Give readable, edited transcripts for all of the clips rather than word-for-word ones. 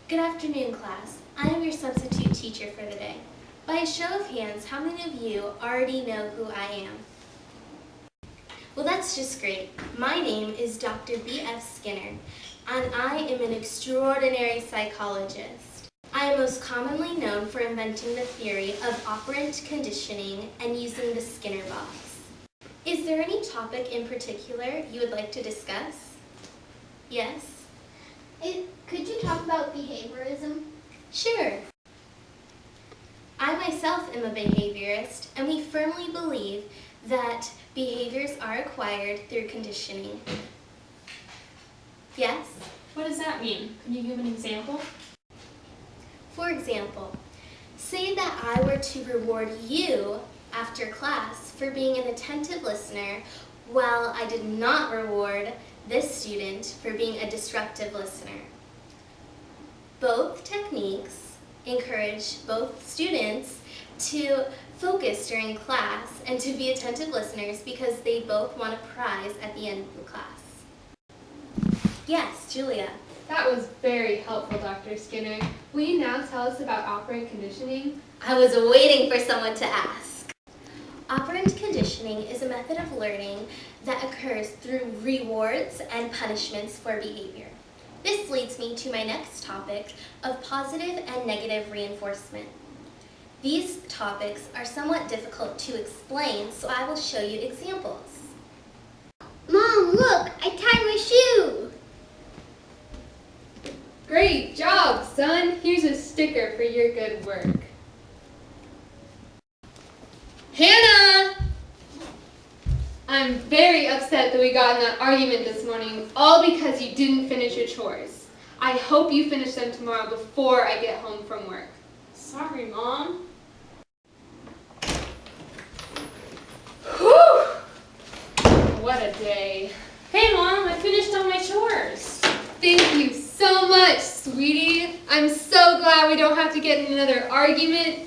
Good afternoon, class. I am your substitute teacher for the day. By a show of hands, how many of you already know who I am? Well, that's just great. My name is Dr. B.F. Skinner, and I am an extraordinary psychologist. I am most commonly known for inventing the theory of operant conditioning and using the Skinner box. Is there any topic in particular you would like to discuss? Yes? Could you talk about behaviorism? Sure. I myself am a behaviorist, and we firmly believe that behaviors are acquired through conditioning. Yes? What does that mean? Can you give an example? For example, say that I were to reward you after class for being an attentive listener, while I did not reward this student for being a disruptive listener. Both techniques encourage both students to focus during class and to be attentive listeners because they both want a prize at the end of the class. Yes, Julia. That was very helpful, Dr. Skinner. Will you now tell us about operant conditioning? I was waiting for someone to ask. Operant conditioning is a method of learning that occurs through rewards and punishments for behavior. This leads me to my next topic of positive and negative reinforcement. These topics are somewhat difficult to explain, so I will show you examples. Mom, look! I tied my shoe! Great job, son! Here's a sticker for your good work. Hannah! I'm very upset that we got in that argument this morning, all because you didn't finish your chores. I hope you finish them tomorrow before I get home from work. Sorry, Mom. Whew! What a day. Hey, Mom, I finished all my chores. Thank you so much, sweetie. I'm so glad we don't have to get in another argument.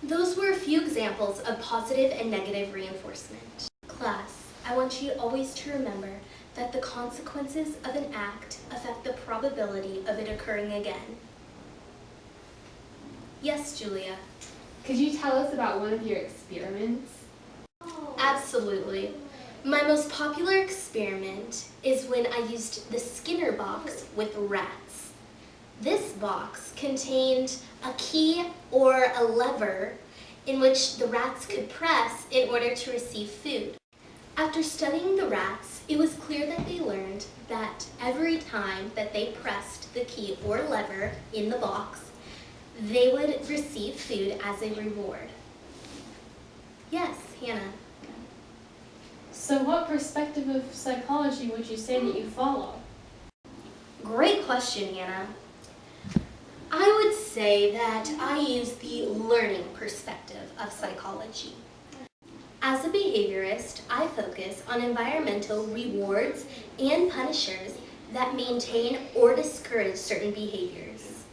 Those were a few examples of positive and negative reinforcement. Class, I want you always to remember that the consequences of an act affect the probability of it occurring again. Yes, Julia. Could you tell us about one of your experiments? Absolutely. My most popular experiment is when I used the Skinner box with rats. This box contained a key or a lever in which the rats could press in order to receive food. After studying the rats, it was clear that they learned that every time that they pressed the key or lever in the box, they would receive food as a reward. Yes, Hannah. So what perspective of psychology would you say that you follow? Great question, Hannah. I would say that I use the learning perspective of psychology. As a behaviorist, I focus on environmental rewards and punishers that maintain or discourage certain behaviors.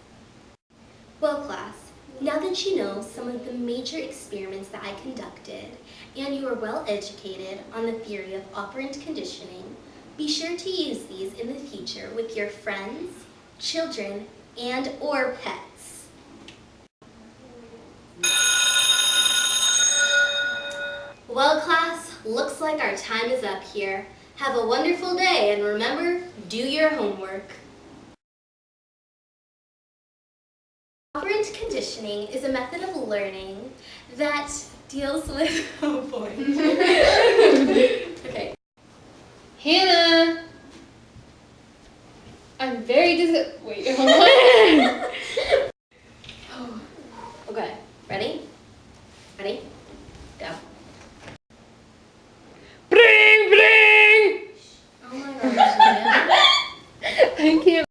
Well, class, now that you know some of the major experiments that I conducted and you are well educated on the theory of operant conditioning, be sure to use these in the future with your friends, children, and/or pets. Well, class, looks like our time is up here. Have a wonderful day, and remember, do your homework. Operant conditioning is a method of learning that deals with, oh boy. Okay. Hannah! I'm very wait, hold on.